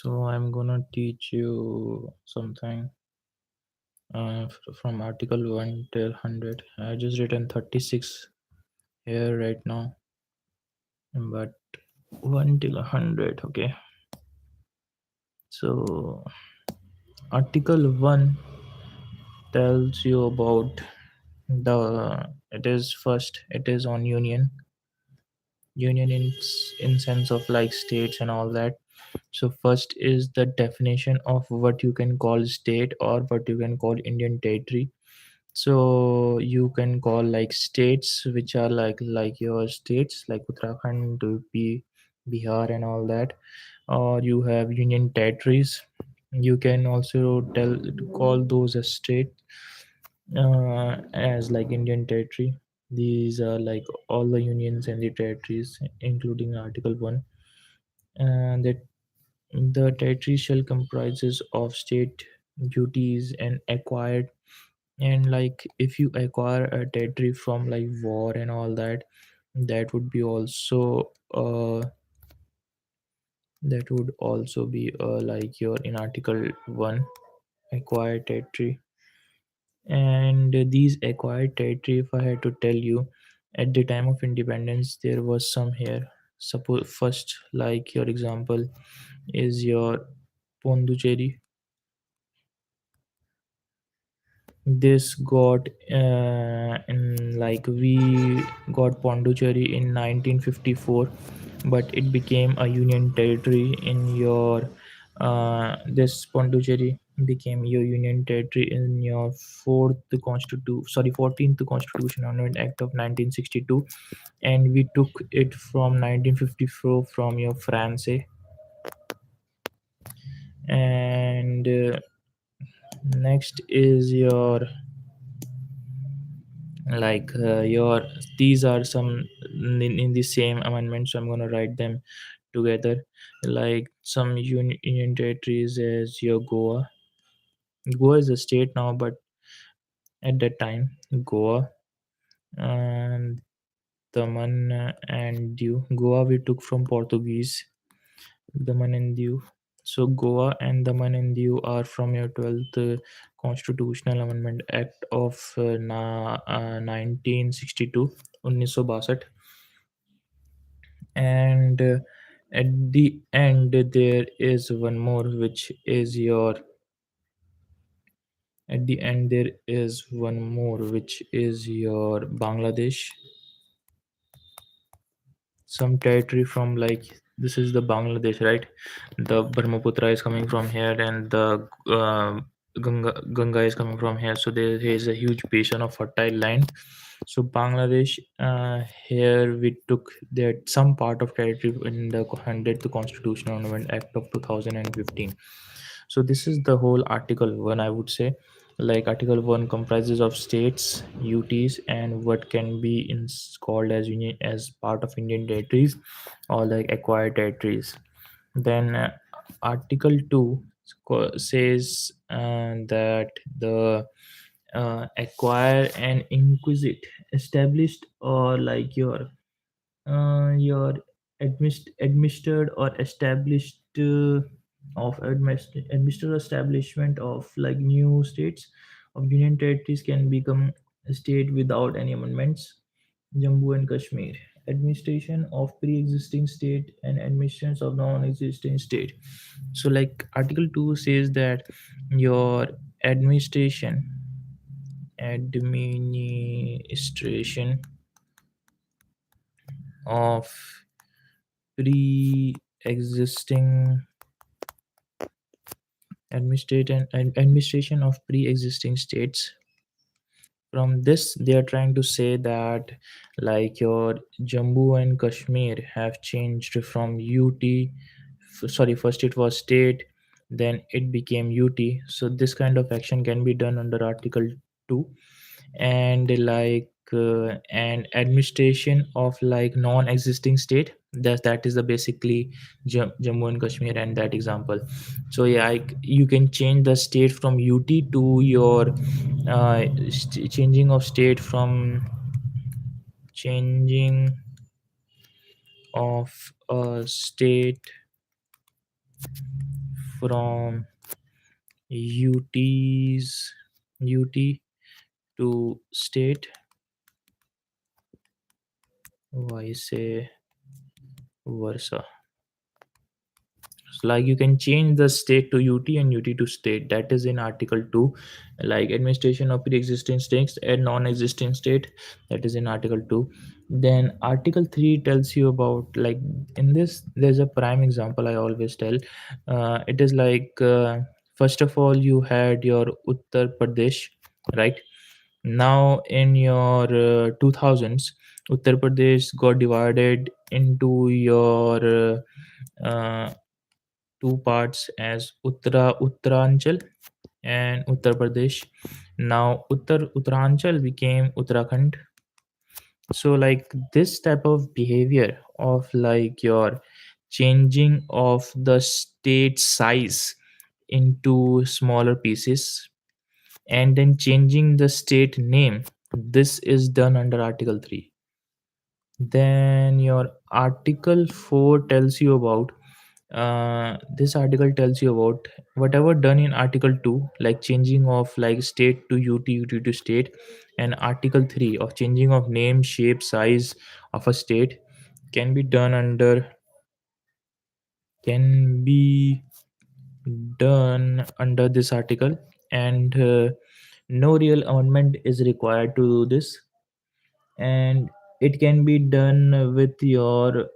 So I'm gonna teach you something from article 1 till 100. I just written 36 here right now, but 1 till 100. Okay. So article 1 tells you about the it is first it is on union in sense of like states and all that. So first is the definition of what you can call state or what you can call Indian territory. So you can call like states which are like your states like Uttarakhand, UP, Bihar and all that, or you have union territories. You can also call those as state as like Indian territory. These are like all the unions and the territories including article 1, and that the territory shall comprises of state duties and acquired, and like if you acquire a territory from like war and all that, that would be also that would also be like your in article 1 acquired territory. And these acquired territory, if I had to tell you, at the time of independence there was some here. Suppose first like your example is your Pondicherry. This got in like we got Pondicherry in 1954, but it became a union territory in your this Pondicherry became your union territory in your 14th Constitution Amendment Act of 1962, and we took it from 1954 from your France. And next is your your these are some in the same amendment, so I'm going to write them together. Like some union territories as your Goa is a state now, but at that time Goa and Daman and Diu. Goa we took from Portuguese, Daman and Diu. So Goa and Daman and Diu are from your 12th Constitutional Amendment Act of 1962, 1962. And at the end there is one more, which is your at the end there is one more, which is your Bangladesh. Some territory from like this is the Bangladesh, right? The Brahmaputra is coming from here, and the Ganga is coming from here. So there is a huge basin of fertile land. So Bangladesh, here we took that some part of territory in the 100th Constitutional Amendment Act of 2015. So this is the whole article 1, I would say. Like article 1 comprises of states, UTs, and what can be called as union as part of Indian territories or like acquired territories. Then article 2 says that the acquire and inquisite established or like your administered or established administered establishment of like new states of union territories can become a state without any amendments. Jammu and Kashmir, administration of pre-existing state and administrations of non-existing state. So like article 2 says that your administration of pre-existing administration of pre-existing states. From this they are trying to say that like your Jammu and Kashmir have changed from UT, sorry, first it was state, then it became UT. So this kind of action can be done under article 2. And like and administration of like non-existing state, that is the basically Jammu and Kashmir and that example. So yeah, you can change the state from UT to your changing of state from changing of a state from UT's UT to state, why say versa. So, like, you can change the state to UT and UT to state. That is in Article 2. Like, administration of pre-existing states and non-existing state. That is in Article 2. Then Article 3 tells you about, like, in this there's a prime example I always tell. It is like, first of all, you had your Uttar Pradesh, right? Now in your 2000s, Uttar Pradesh got divided into your two parts as Uttaranchal and Uttar Pradesh. Now Uttaranchal became Uttarakhand. So, like, this type of behavior of, like, your changing of the state size into smaller pieces and then changing the state name, this is done under Article 3. Then your Article 4 tells you about, this article tells you about whatever done in Article 2, like changing of, like, state to UT to state, and Article 3 of changing of name, shape, size of a state can be done under, can be this article. And no real amendment is required to do this, and it can be done with your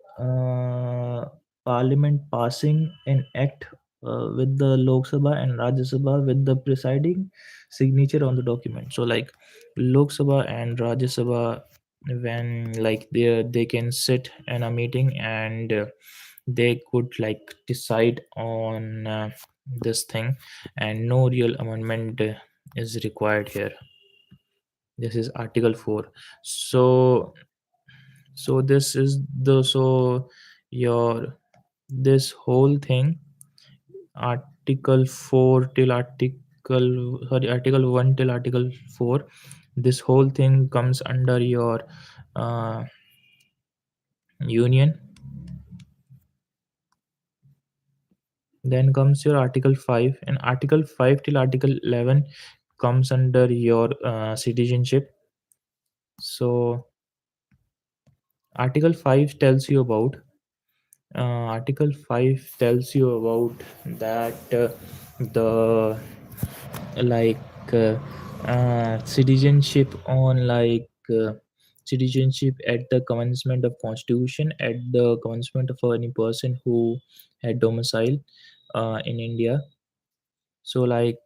parliament passing an act with the Lok Sabha and Rajya Sabha with the presiding signature on the document. So, like, Lok Sabha and Rajya Sabha, when, like, they can sit in a meeting and they could, like, decide on this thing, and no real amendment is required here. This is Article 4. So, this is the, so your, this whole thing, Article 4 till Article 1 till Article 4, this whole thing comes under your uh, union. Then comes your Article 5, and Article 5 till Article 11 comes under your citizenship. So Article 5 tells you about, Article 5 tells you about that, the, like, citizenship on, like, citizenship at the commencement of constitution, at the commencement of any person who had domicile in India. So, like,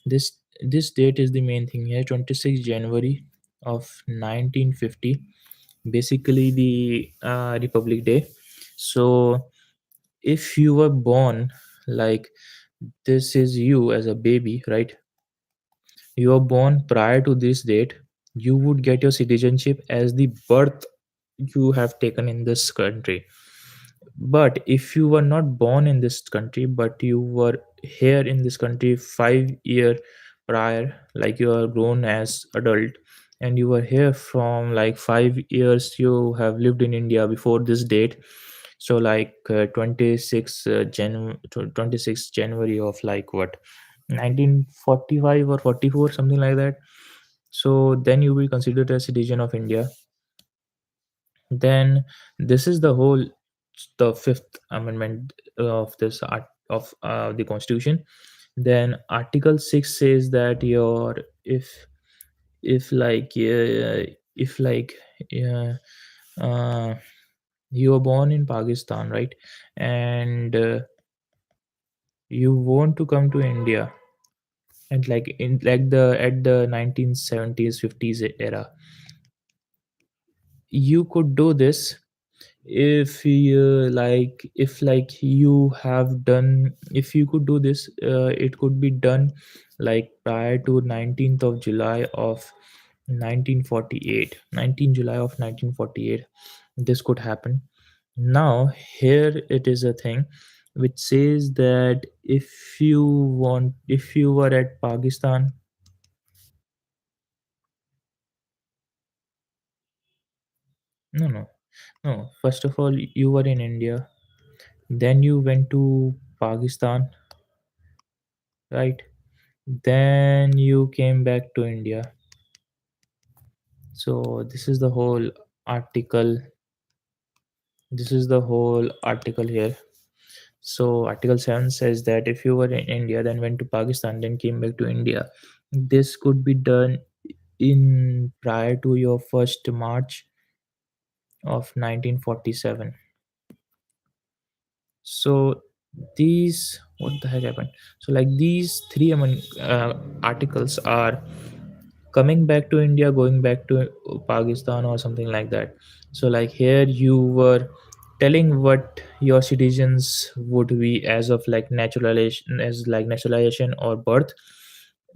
this date is the main thing here, 26 January of 1950, basically the Republic Day. So if you were born, like, this is you as a baby, right? You are born prior to this date, you would get your citizenship as the birth you have taken in this country. But if you were not born in this country, but you were here in this country 5 year prior, like, you are grown as adult, and you were here from, like, 5 years you have lived in India before this date. So, like, 26 January of, like, what, 1945 or 44, something like that. So then you will be considered a citizen of India. Then this is the whole, the fifth amendment of this art of the constitution. Then Article 6 says that your, if like if like uh, uh, you were born in Pakistan, right? And you want to come to India, and, like, in, like, the at the 1970s 50s era, you could do this if you, like, if, like, you have done, if you could do this, it could be done, like, prior to 19th of July of 1948, 19 July of 1948. This could happen. Now here it is a thing which says that if you want, if you were at Pakistan, no, no, no, first of all, you were in India, then you went to Pakistan, right? Then you came back to India. So this is the whole article here. So Article 7 says that if you were in India, then went to Pakistan, then came back to India, this could be done in prior to your 1st March of 1947. So these, what the heck happened? So like these three articles are coming back to India, going back to Pakistan or something like that. So like here you were telling what your citizens would be as of like naturalization, as like naturalization or birth.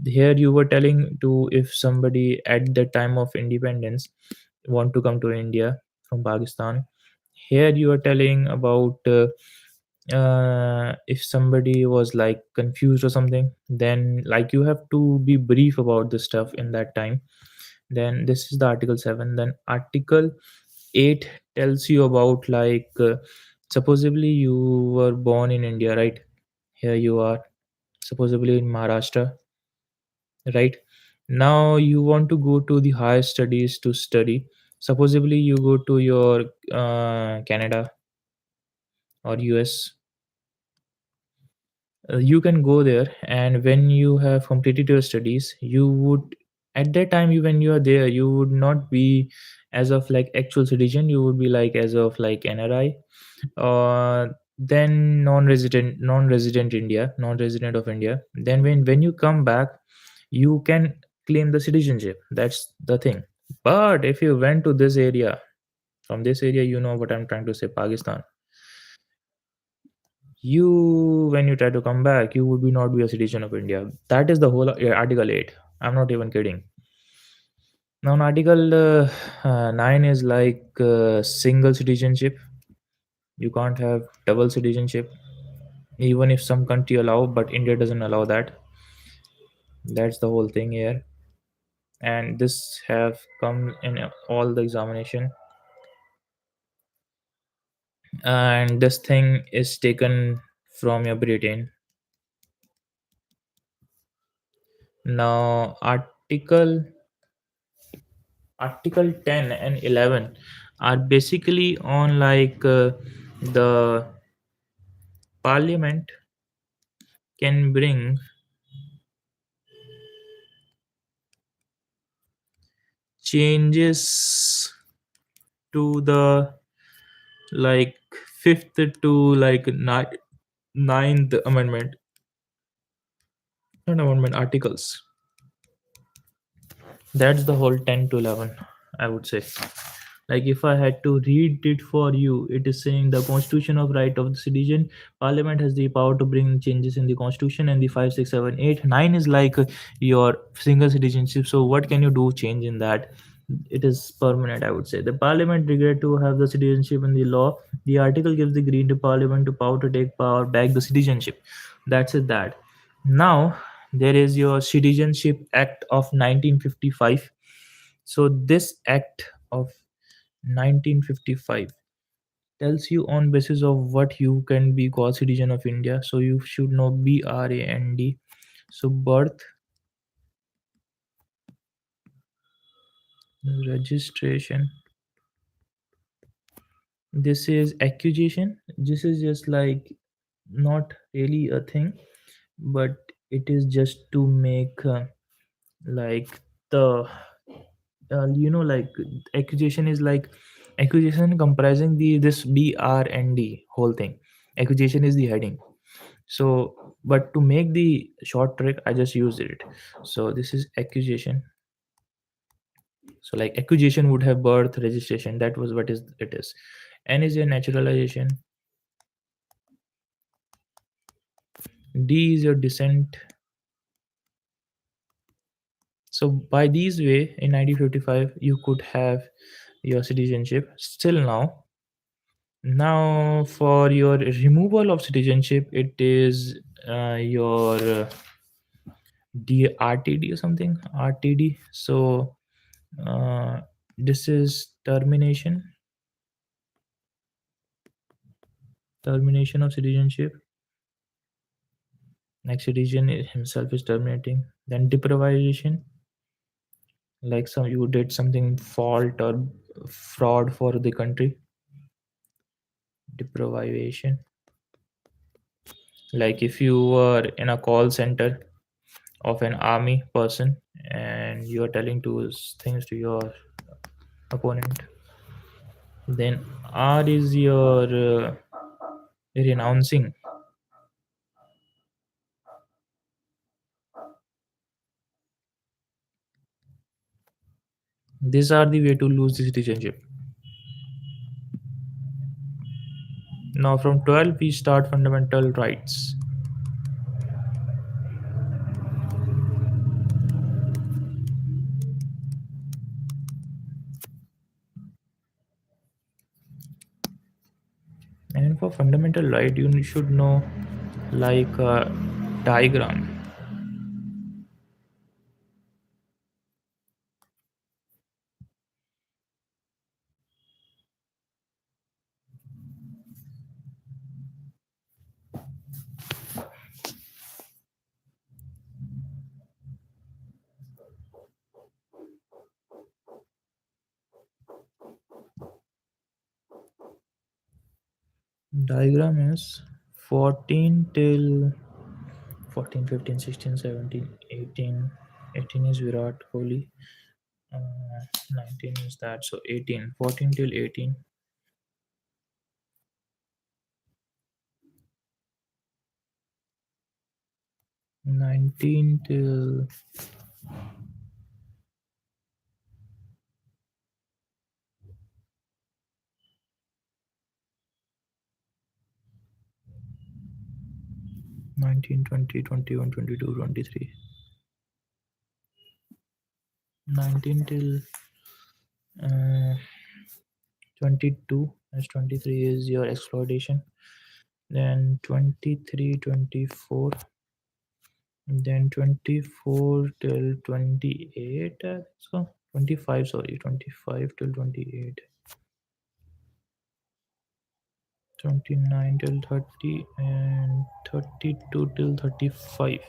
Here you were telling to if somebody at the time of independence want to come to India from Pakistan. Here you are telling about if somebody was like confused or something, then like you have to be brief about the stuff in that time. Then this is the article 7. Then article 8 tells you about like supposedly you were born in India, right? Here you are supposedly in Maharashtra, right? Now you want to go to the higher studies to study. Supposedly you go to your Canada or US. You can go there, and when you have completed your studies, you would, at that time when you are there, you would not be as of like actual citizen, you would be like as of like NRI, then non-resident India, non-resident of India. Then when you come back, you can claim the citizenship. That's the thing. But if you went to this area, from this area, you know what I'm trying to say, Pakistan, you, when you try to come back, you would be not be a citizen of India. That is the whole article 8. I'm not even kidding. Now article 9 is like single citizenship. You can't have double citizenship, even if some country allow, but India doesn't allow that. That's the whole thing here. And this have come in all the examination, and this thing is taken from your Britain. Now article 10 and 11 are basically on like the parliament can bring changes to the like fifth to like ninth amendment, not amendment, articles. That's the whole 10 to 11, I would say. Like if I had to read it for you, it is saying the constitution of right of the citizen, parliament has the power to bring changes in the constitution, and the 5, 6, 7, 8, 9 is like your single citizenship. So what can you do change in that? It is permanent, I would say. The parliament regret to have the citizenship in the law. The article gives the green to parliament to power to take power back the citizenship. That's it. That now there is your citizenship act of 1955. So this act of 1955 tells you on basis of what you can be called citizen of India. So you should know BRAND. So birth, registration, this is accusation. This is just like not really a thing, but it is just to make like the like accusation is like accusation comprising the this BRND whole thing. Accusation is the heading. So but to make the short trick, I just used it. So this is accusation. So like accusation would have birth, registration, that was what is it is. N is your naturalization. D is your descent. So by these way in 1955 you could have your citizenship still now. Now for your removal of citizenship, it is your RTD or something, RTD. So uh, this is termination of citizenship. Like citizen himself is terminating. Then deprivation, like some you did something fault or fraud for the country. Deprivation, like if you were in a call center of an army person and you are telling to things to your opponent, then R is your renouncing. These are the way to lose the citizenship. Now from 12 we start fundamental rights. And for fundamental right you should know like a diagram. Diagram is 14 till 14, 15, 16, 17, 18. 18 is Virat Kohli. 19 is that, so 18, 14 till 18. 19 till 19, 20, 21, 22, 23. 19 till uh, 22, as 23 is your exploitation. Then 23, 24. Then 24 till 28. So 25, sorry, 25 till 28. 29 till 30 and 32 till 35.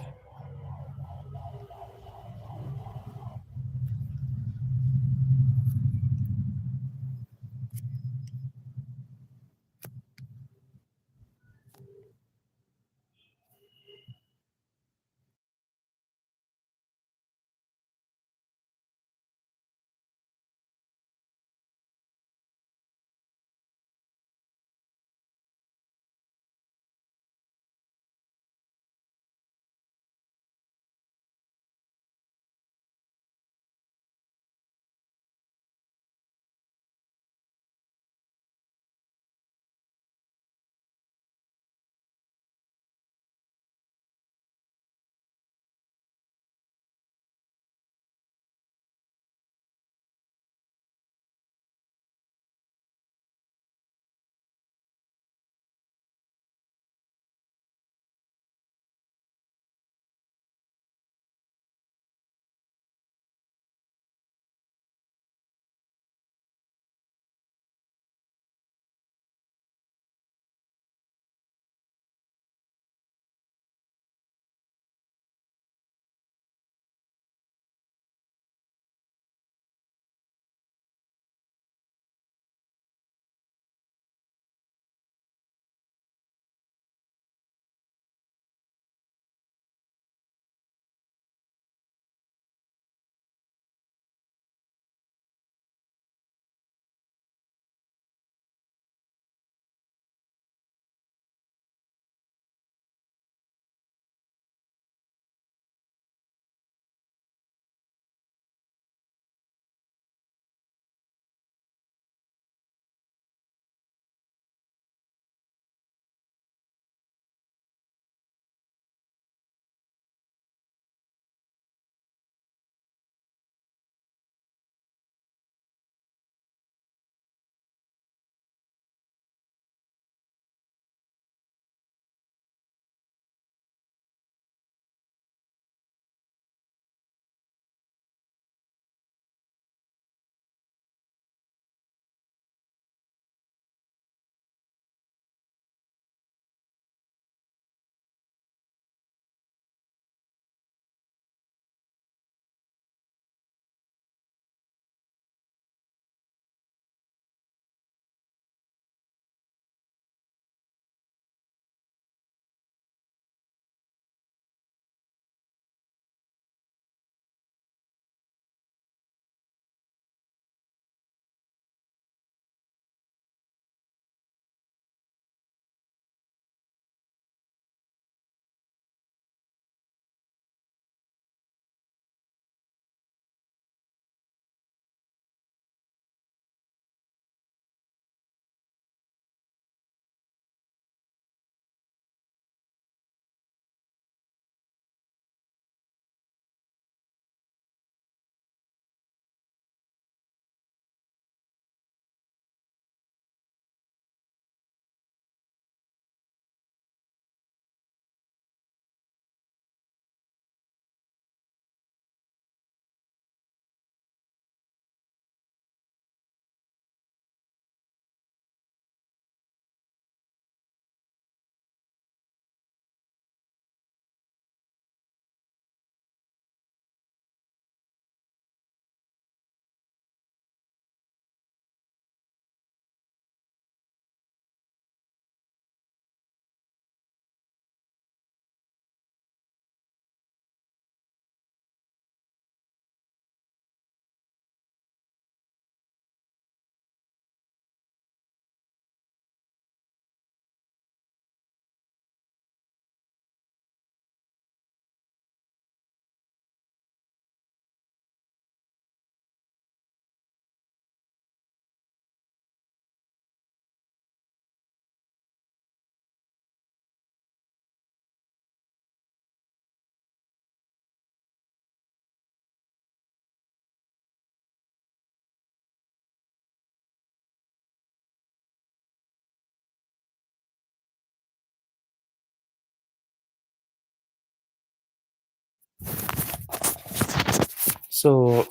So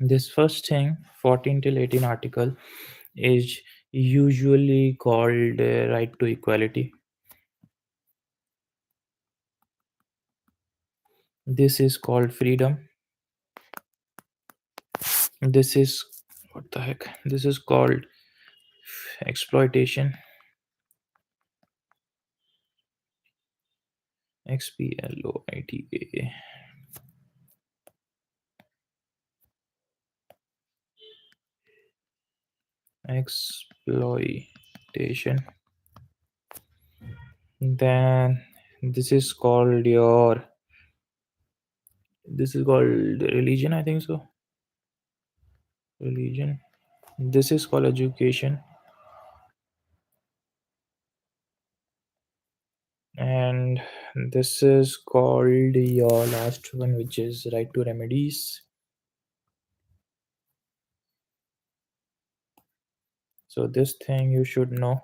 this first thing, 14 till 18 article, is usually called right to equality. This is called freedom. This is, what the heck? This is called exploitation. Exploita. Exploitation. Then this is called your, this is called religion, I think so. Religion. This is called education. And this is called your last one, which is right to remedies. So this thing you should know,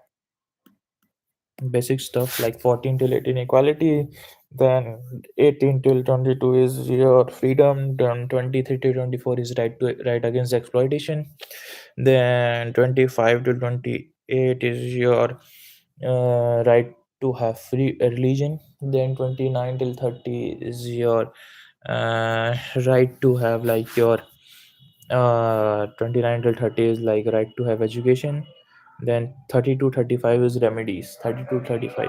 basic stuff like 14 till 18 equality, then 18 till 22 is your freedom, then 23 to 24 is right against exploitation, then 25 to 28 is your right to have free religion, then 29 till 30 is your right to have like your 29 till 30 is like right to have education, then 30 to 35 is remedies, 30 to 35.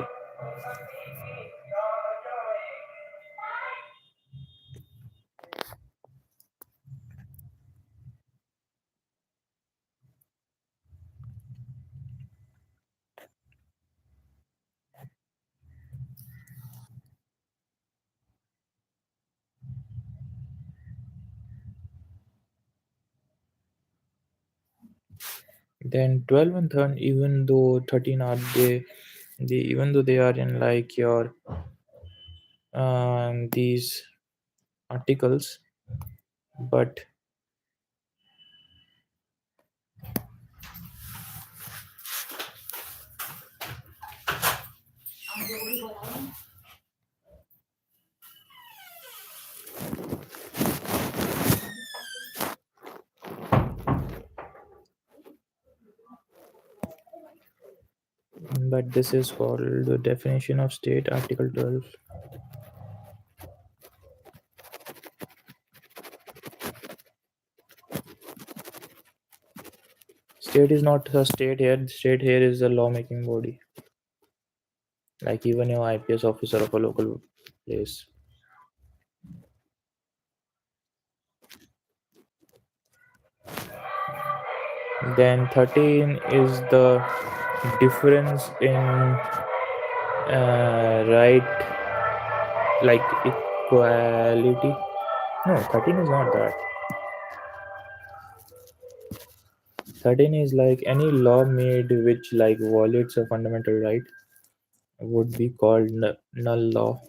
Then 12 and 13, even though 13 are they even though they are in like your these articles, but this is called the definition of state, article 12. State is not a state here. State here is a lawmaking body, like even your IPS officer of a local place. Then 13 is the difference in right, like equality. No, 13 is not that. 13 is like any law made which like violates a fundamental right would be called null law.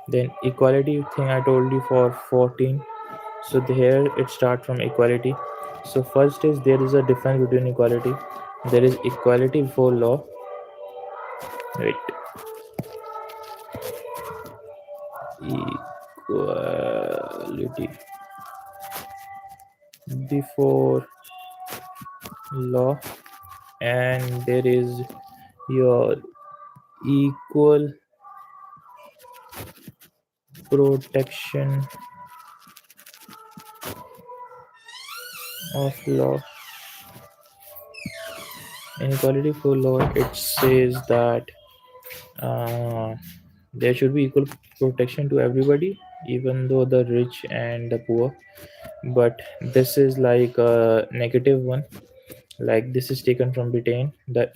Then equality thing I told you for 14. So here it starts from equality. So first is there is a difference between equality. There is equality before law. Wait. Equality before law, and there is your equal protection of law. In equality for law, it says that uh, there should be equal protection to everybody, even though the rich and the poor. But this is like a negative one. Like this is taken from Britain, the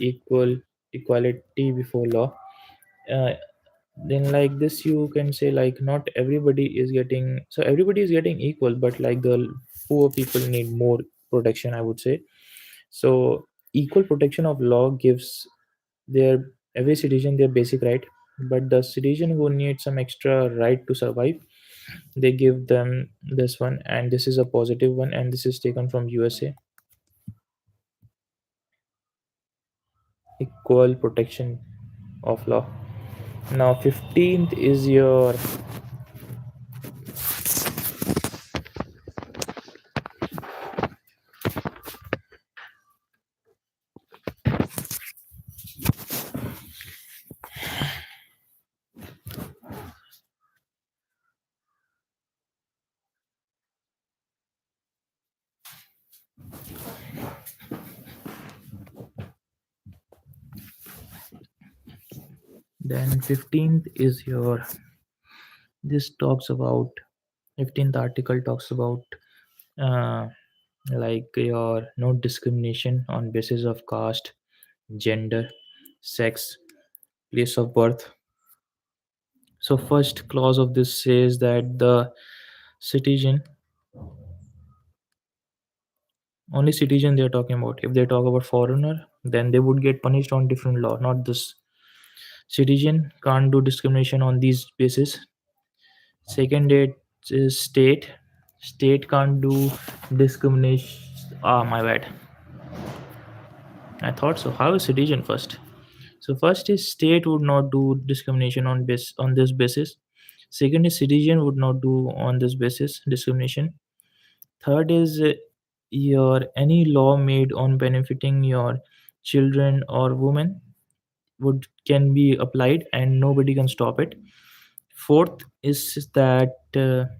equality before law. Uh, then like this you can say like not everybody is getting, so everybody is getting equal, but like the poor people need more protection, I would say. So equal protection of law gives their every citizen their basic right, but the citizen who needs some extra right to survive, they give them this one, and this is a positive one, and this is taken from USA. equal protection of law. Now 15th is your, then 15th is your, this talks about, 15th article talks about uh, like your no discrimination on basis of caste, gender, sex, place of birth. So first clause of this says that the citizen, only citizen they are talking about. If they talk about foreigner, then they would get punished on different law, not this. Citizen can't do discrimination on these basis. Second date is state. State can't do discrimination. Ah, my bad. I thought so. How is citizen first? So first is state would not do discrimination on this basis. Second is citizen would not do on this basis discrimination. Third is your any law made on benefiting your children or women would can be applied and nobody can stop it. Fourth is that the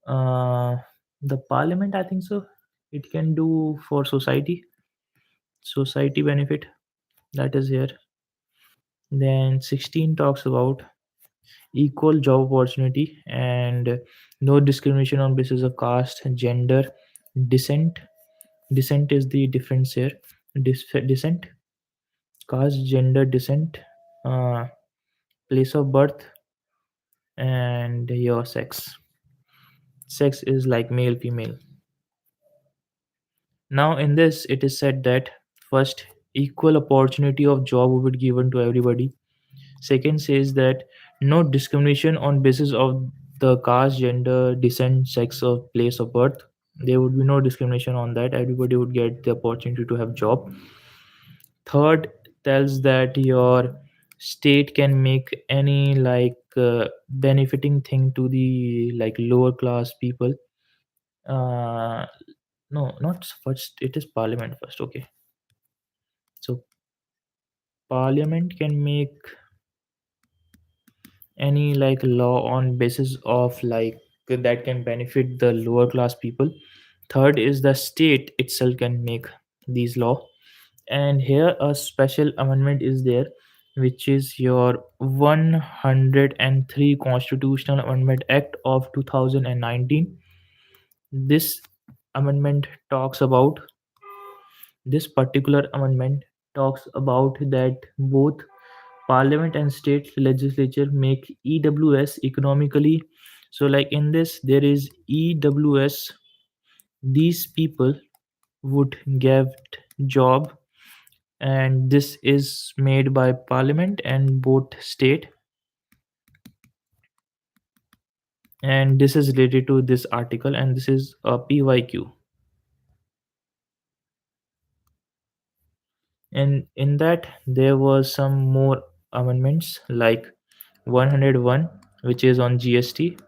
uh, the parliament, I think so, it can do for society benefit, that is here. Then 16 talks about equal job opportunity and no discrimination on basis of caste, gender, descent. Descent is the difference here. Descent, caste, gender, descent, uh, place of birth, and your sex. Sex is like male, female. Now, in this, it is said that first, equal opportunity of job will be given to everybody. Second says that no discrimination on basis of the caste, gender, descent, sex, or place of birth. There would be no discrimination on that. Everybody would get the opportunity to have job. Third tells that your state can make any like benefiting thing to the like lower class people. Uh, no, not first. It is parliament first. Okay, so parliament can make any like law on basis of like that can benefit the lower class people. Third is the state itself can make these law. And here a special amendment is there, which is your 103 constitutional amendment act of 2019. This amendment talks about, this particular amendment talks about that both parliament and state legislature make EWS economically. So like in this there is EWS, these people would get job, and this is made by parliament and both state, and this is related to this article, and this is a PYQ. And in that there was some more amendments like 101, which is on GST.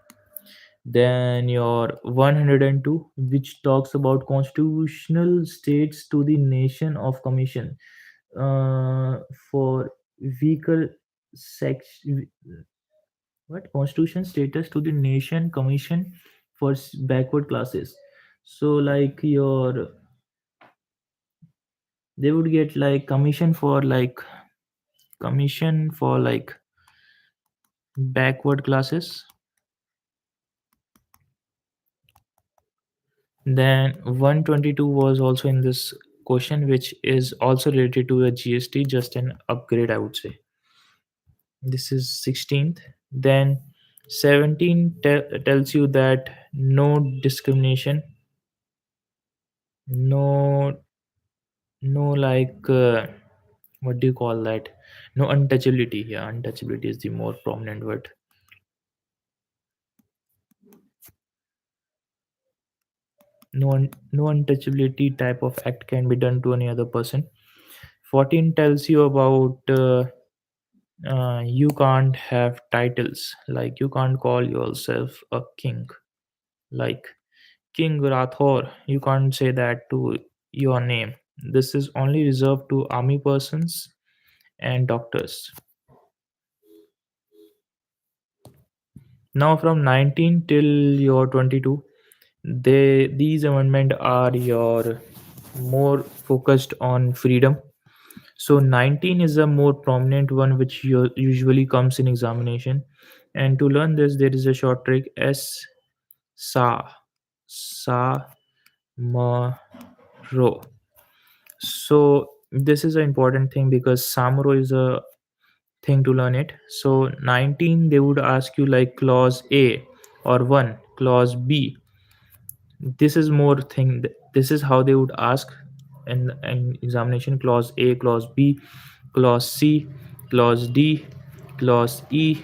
Then your 102, which talks about constitutional states to the nation of commission for vehicle sex, what constitution status to the nation commission for backward classes. So like your, they would get like commission for like backward classes. Then 122 was also in this question, which is also related to a GST, just an upgrade, I would say. This is 16th. Then 17 tells you that no discrimination, no, no like what do you call that? No untouchability. Yeah, untouchability is the more prominent word. No untouchability type of act can be done to any other person. 14 tells you about you can't have titles, like you can't call yourself a king, like King Rathor. You can't say that to your name. This is only reserved to army persons and doctors. Now from 19 till your 22, these amendments are your more focused on freedom. So 19 is a more prominent one which usually comes in examination. And to learn this, there is a short trick: S sa ma ro. So this is an important thing because samro is a thing to learn it. So 19, they would ask you like clause A or 1, clause B. This is more thing. This is how they would ask in examination: clause A, clause B, clause C, clause D, clause E.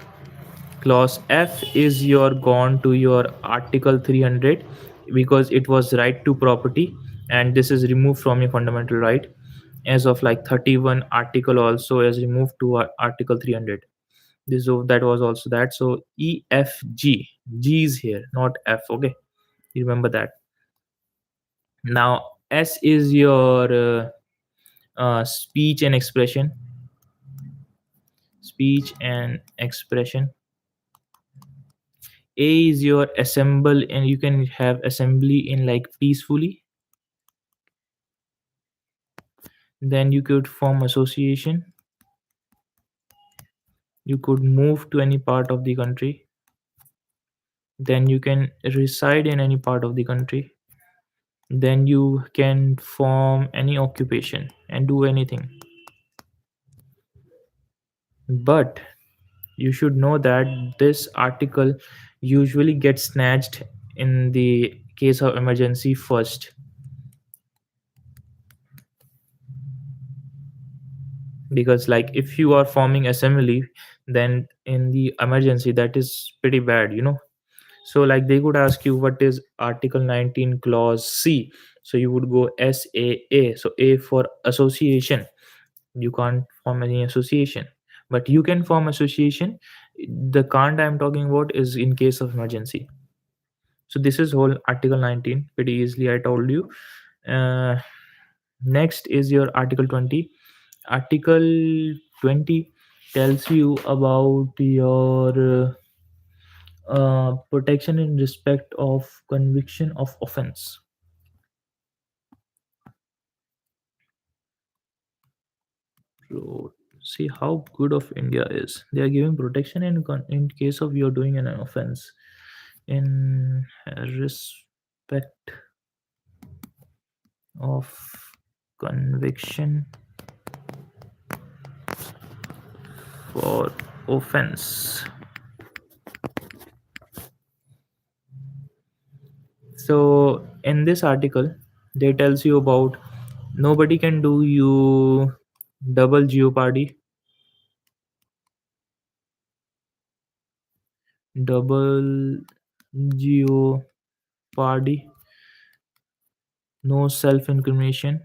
Clause F is your gone to your article 300 because it was right to property, and this is removed from your fundamental right. As of like 31 article also is removed to article 300. This, so that was also that. So E F G, G is here, not F. Okay, remember that. Now S is your speech and expression. Speech and expression. A is your assemble, and you can have assembly in like peacefully. Then you could form association. You could move to any part of the country. Then you can reside in any part of the country. Then you can form any occupation and do anything. But you should know that this article usually gets snatched in the case of emergency first, because like if you are forming assembly, then in the emergency that is pretty bad, you know. So like they could ask you what is article 19 clause C, so you would go SAA. So A for association. You can't form any association, but you can form association. The can't I'm talking about is in case of emergency. So this is whole article 19 pretty easily I told you. uh, Next is your article 20. Article 20 tells you about your protection in respect of conviction of offense. So see how good of India is. They are giving protection in case of you're doing an offense in respect of conviction for offense. So in this article, they tells you about nobody can do you double jeopardy, double jeopardy, no self incrimination,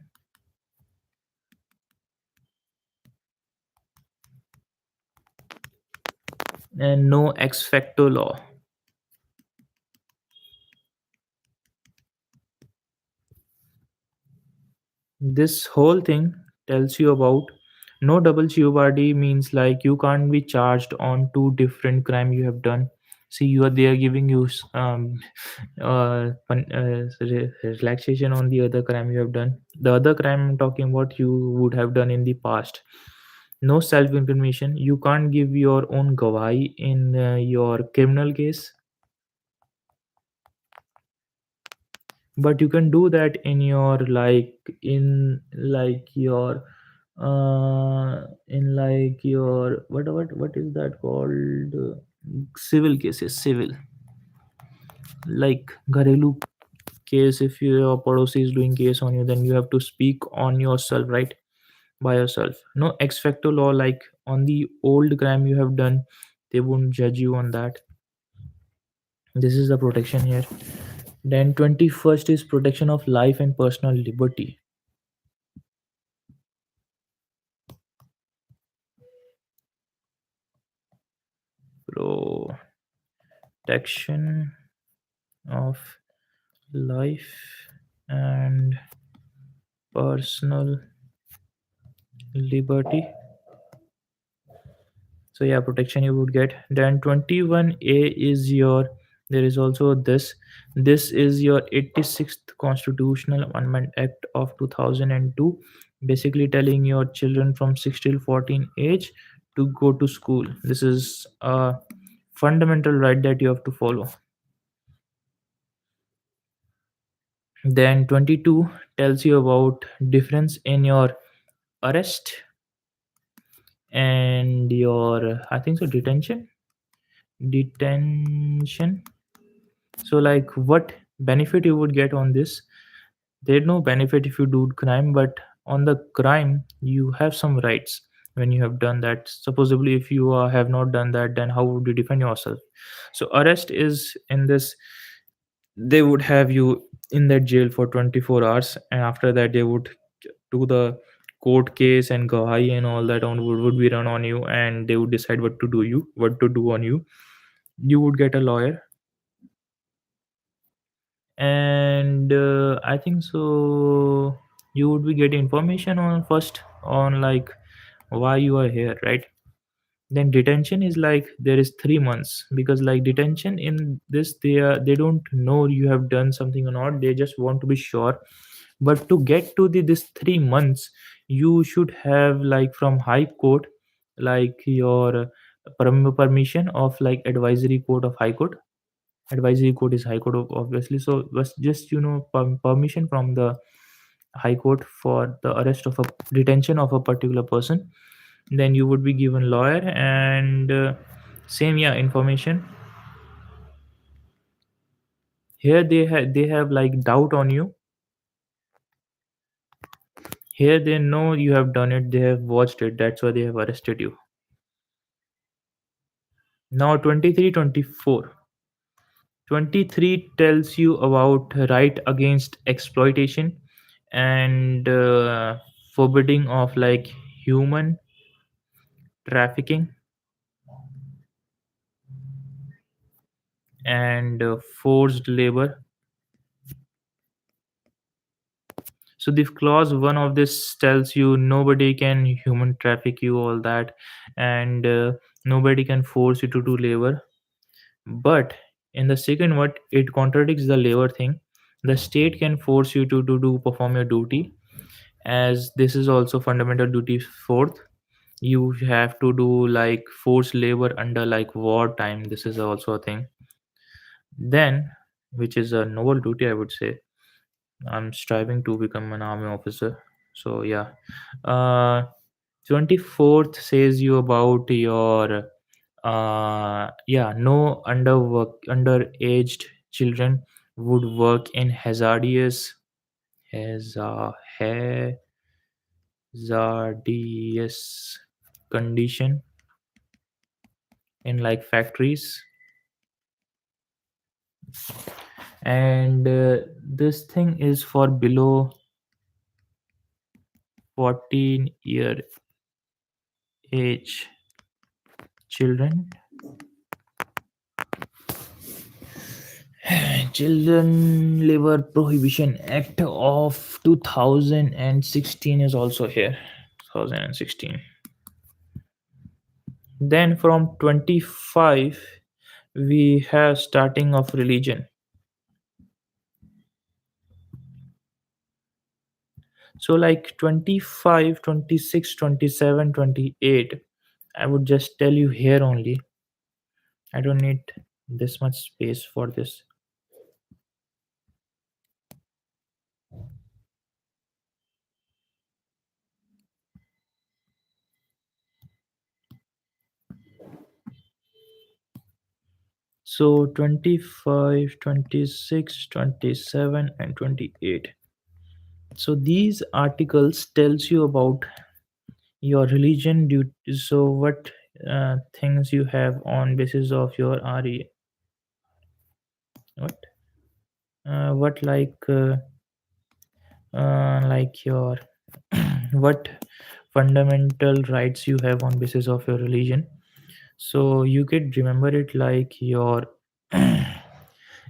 and no ex facto law. This whole thing tells you about no double jeopardy means like you can't be charged on two different crime you have done. See, you are they are giving you relaxation on the other crime you have done. The other crime I'm talking about you would have done in the past. No self incrimination. You can't give your own gawahi in your criminal case, but you can do that in your in like your what is that called, civil cases. Civil, like gharelu case. If your padosi is doing case on you, then you have to speak on yourself, right, by yourself. No ex facto law, like on the old crime you have done, they won't judge you on that. This is the protection here. Then 21st is protection of life and personal liberty. protection of life and personal liberty. So yeah, protection you would get. Then 21A is your, there is also this is your 86th constitutional amendment act of 2002, basically telling your children from 6 till 14 age to go to school. This is a fundamental right that you have to follow. Then 22 tells you about difference in your arrest and your, I think so, detention. So like what benefit you would get on this? There's no benefit if you do crime, but on the crime you have some rights when you have done that. Supposedly if you have not done that, then how would you defend yourself? So arrest is in this, they would have you in that jail for 24 hours, and after that they would do the court case and gawahi and all that on would be run on you, and they would decide what to do on you. You would get a lawyer, and I think so you would be getting information on first on like why you are here, right? Then detention is like there is 3 months, because like detention in this, they don't know you have done something or not, they just want to be sure. But to get to this 3 months, you should have like from high court, like your permission of like advisory court of high court. Advisory court is high court obviously, so was just permission from the high court for the arrest of a detention of a particular person. Then you would be given lawyer, and same, yeah, information. Here they have like doubt on you. Here they know you have done it, they have watched it, that's why they have arrested you. Now 23, 24. 23 tells you about right against exploitation and forbidding of like human trafficking and forced labor. So the clause one of this tells you nobody can human traffic you, all that, and nobody can force you to do labor. But in the second one, it contradicts the labor thing. The state can force you to perform your duty, as this is also fundamental duty. Fourth, you have to do like forced labor under like war time. This is also a thing. Then, which is a noble duty, I would say. I'm striving to become an army officer. So yeah. 24th says you about your yeah, no underaged children would work in hazardous condition in like factories. And this thing is for below 14-year age children. Children Labor Prohibition Act of 2016 is also here. 2016. Then from 25 we have starting of religion. So like 25, 26, 27, 28. I would just tell you here only. I don't need this much space for this. So 25, 26, 27, and 28. So these articles tells you about your religion due. So what things you have on basis of your RE. What like your what fundamental rights you have on basis of your religion. So you could remember it like your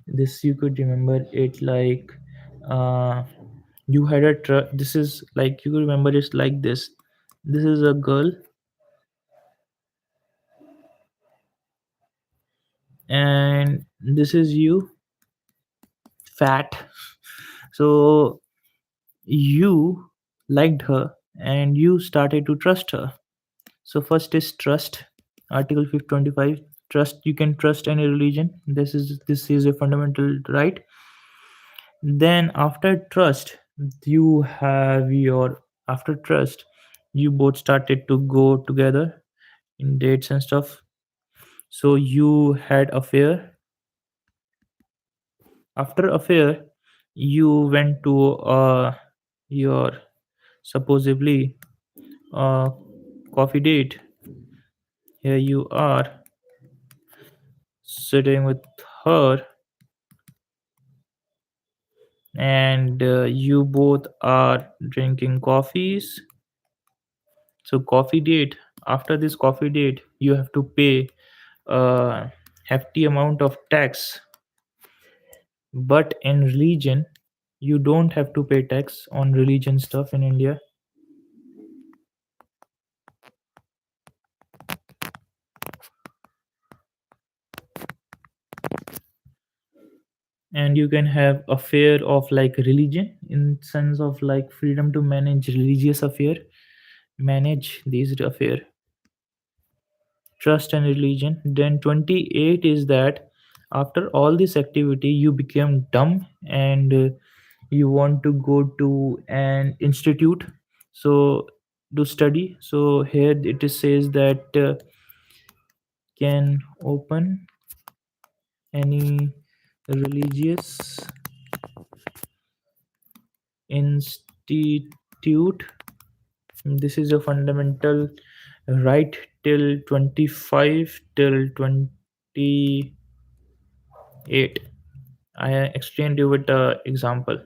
this you could remember it like uh you had this is like you could remember it like this is a girl and this is you, fat. So you liked her and you started to trust her. So first is trust. Article 525, trust. You can trust any religion. This is a fundamental right. Then after trust, you have your after trust, you both started to go together in dates and stuff. So you had affair. After affair, you went to your supposedly coffee date. Here you are sitting with her, and you both are drinking coffees. So coffee date. After this coffee date, you have to pay a hefty amount of tax. But in religion, you don't have to pay tax on religion stuff in India. And you can have affair of like religion in sense of like freedom to manage religious affair, manage these affair, trust and religion. Then 28 is that after all this activity you became dumb and you want to go to an institute so to study. So here it is says that can open any religious institute. This is a fundamental right till 25 till 28. I explained you with the example.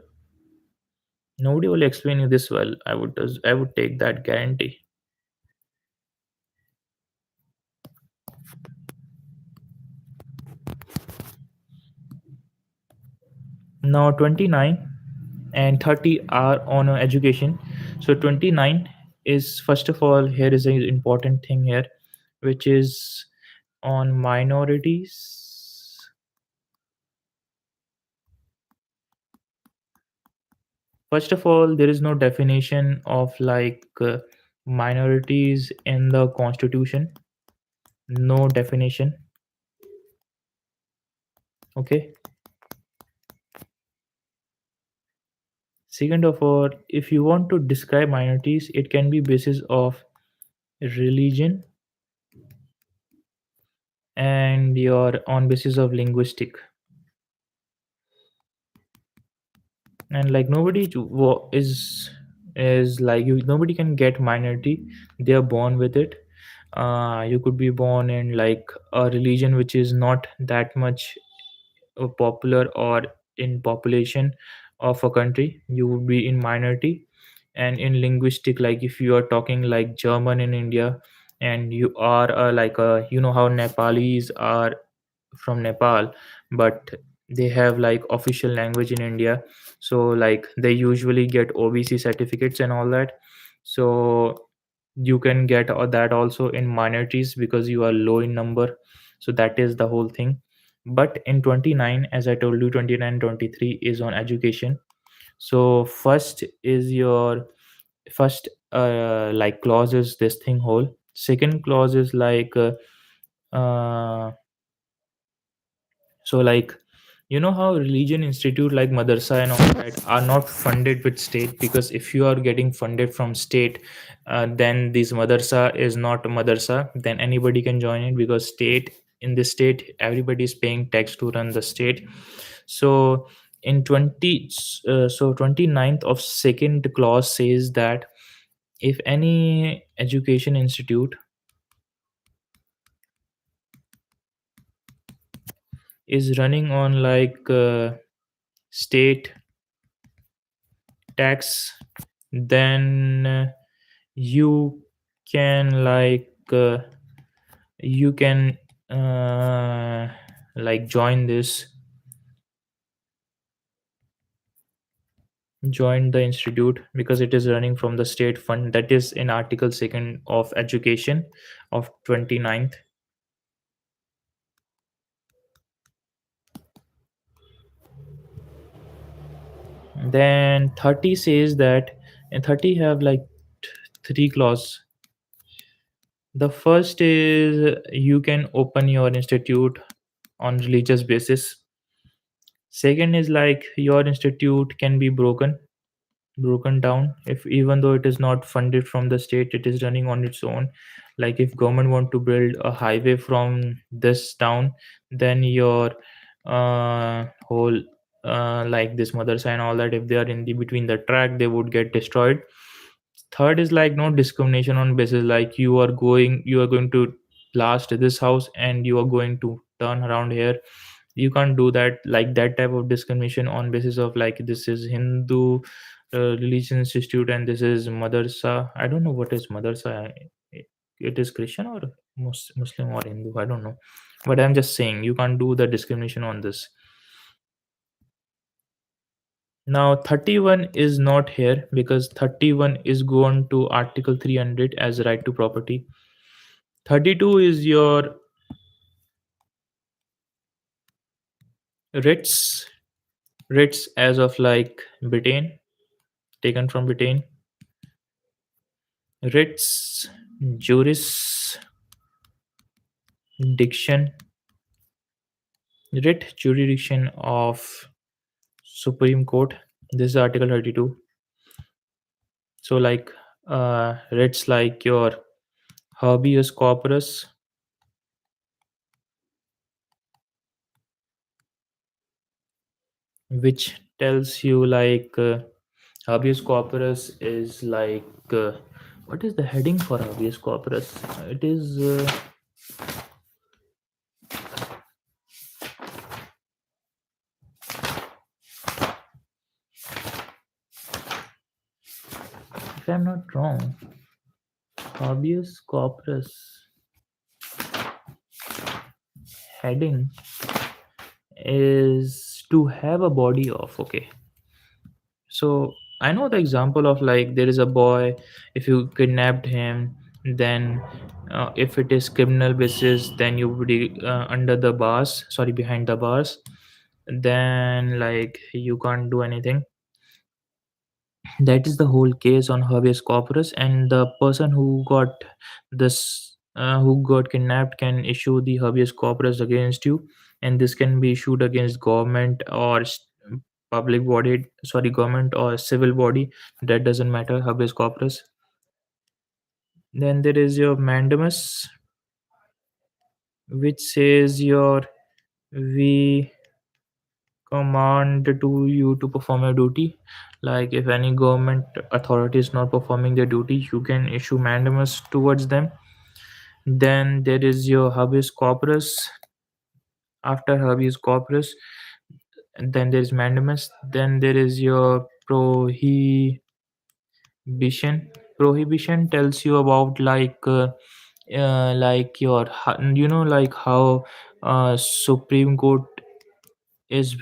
Nobody will explain you this well. I would take that guarantee. Now 29 and 30 are on education. So 29 is, first of all, here is an important thing here, which is on minorities. First of all, there is no definition of like minorities in the constitution. No definition. Okay. Second of all, if you want to describe minorities, it can be basis of religion and your on basis of linguistic. And like nobody is like you, nobody can get minority. They are born with it. You could be born in like a religion which is not that much popular or in population of a country, you would be in minority. And in linguistic, like if you are talking like German in India and you are like a, you know how Nepalis are from Nepal, but they have like official language in India. So like they usually get OBC certificates and all that. So you can get that also in minorities because you are low in number. So that is the whole thing. But in 29, as I told you, 29 23 is on education. So first is your first like clause is this thing whole. Second clause is like so like you know how religion institute like madrasa and all that are not funded with state, because if you are getting funded from state, then this madrasa is not a madrasa, then anybody can join it because state, in the state everybody is paying tax to run the state. So in 20 so 29th of second clause says that if any education institute is running on like state tax, then you can like you can uh, like join the institute because it is running from the state fund, that is in article 2nd of education of 29th. Then 30 says that, and 30 have like three clause. The first is you can open your institute on religious basis. Second is like your institute can be broken down if, even though it is not funded from the state, it is running on its own. Like if government want to build a highway from this town, then your whole like this mother's and all that, if they are in the between the track, they would get destroyed. Third is like no discrimination on basis, like you are going to blast this house and you are going to turn around here. You can't do that, like that type of discrimination on basis of like this is Hindu religion institute and this is madrasa. I don't know what is madrasa. It is Christian or Muslim or Hindu, I don't know, but I'm just saying you can't do the discrimination on this. Now 31 is not here because 31 is gone to article 300 as right to property. 32 is your writs, writs as of like Britain, taken from Britain. Writs, jurisdiction, writ jurisdiction of Supreme Court. This is Article 32. So like writs like your habeas corpus, which tells you like habeas corpus is like what is the heading for habeas corpus? It is if I'm not wrong, habeas corpus heading is to have a body of. Okay, so I know the example of like there is a boy, if you kidnapped him, then if it is criminal basis, then you would be under the bars, sorry, behind the bars, then like you can't do anything. That is the whole case on habeas corpus, and the person who got kidnapped can issue the habeas corpus against you, and this can be issued against government or public body, sorry, government or civil body, that doesn't matter, habeas corpus. Then there is your mandamus, which says your we command to you to perform your duty. Like if any government authority is not performing their duty, you can issue mandamus towards them. Then there is your habeas corpus. After habeas corpus, then there is mandamus. Then there is your prohibition tells you about like your like how Supreme Court is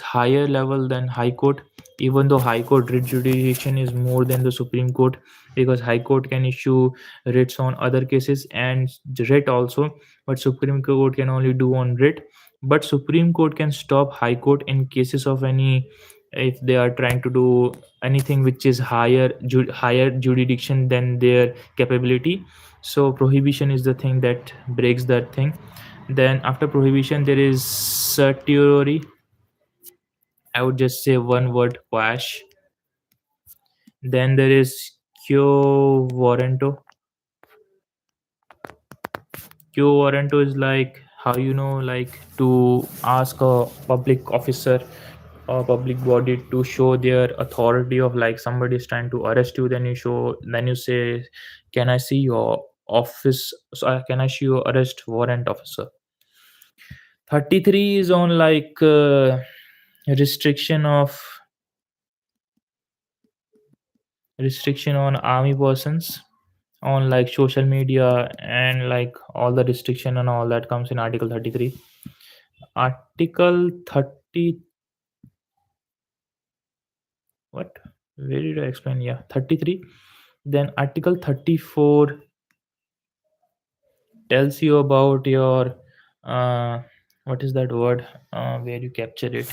higher level than high court, even though high court writ jurisdiction is more than the Supreme Court, because high court can issue writs on other cases and writ also, but Supreme Court can only do on writ. But Supreme Court can stop high court in cases of any, if they are trying to do anything which is higher jurisdiction than their capability. So prohibition is the thing that breaks that thing. Then after prohibition there is certiorari. I would just say one word, quash. Then there is quo warranto. Quo warranto is like how like to ask a public officer or public body to show their authority of like somebody is trying to arrest you, then you say, can I see your office, so can I see your arrest warrant, officer. 33 is on like restriction of restriction on army persons. on like social media and like all the restriction and all that comes in article 33. Article 30, what, where did I explain? Yeah, 33. Then article 34 tells you about your uh what is that word, where you capture it,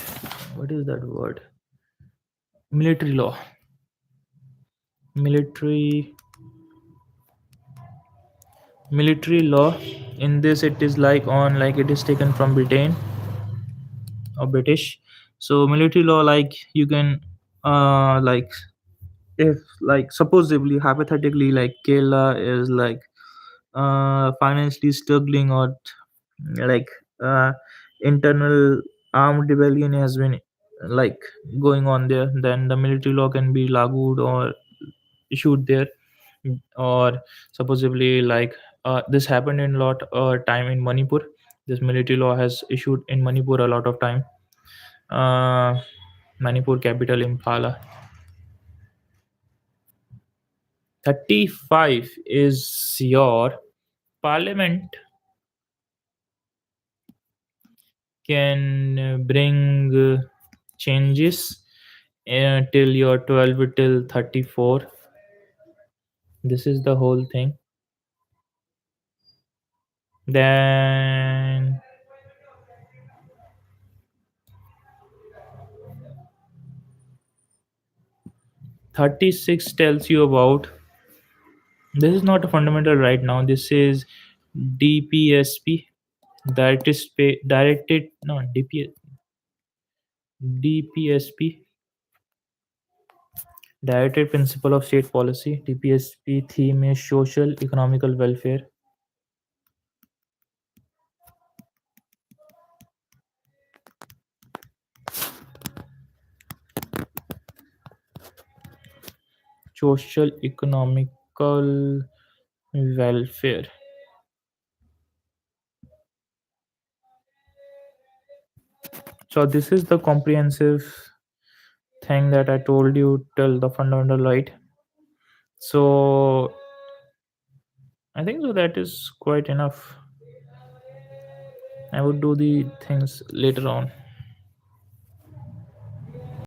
what is that word, military law. Military law. In this it is like on, like it is taken from Britain or British. So military law, like you can like, if like supposedly hypothetically like Kerala is like financially struggling, or like uh internal armed rebellion has been like going on there, then the military law can be lagoed or issued there. Or supposedly like this happened in a lot time in Manipur. This military law has issued in Manipur a lot of time. uh, Manipur capital Impala. 35 is your parliament can bring changes till your 12 till 34. This is the whole thing. Then 36 tells you about, this is not a fundamental right now, this is DPSP, directed, no, DPSP, directed principle of state policy. DPSP theme is social economical welfare. Social economical welfare. So this is the comprehensive thing that I told you till the fundamental right. So I think so that is quite enough. I would do the things later on.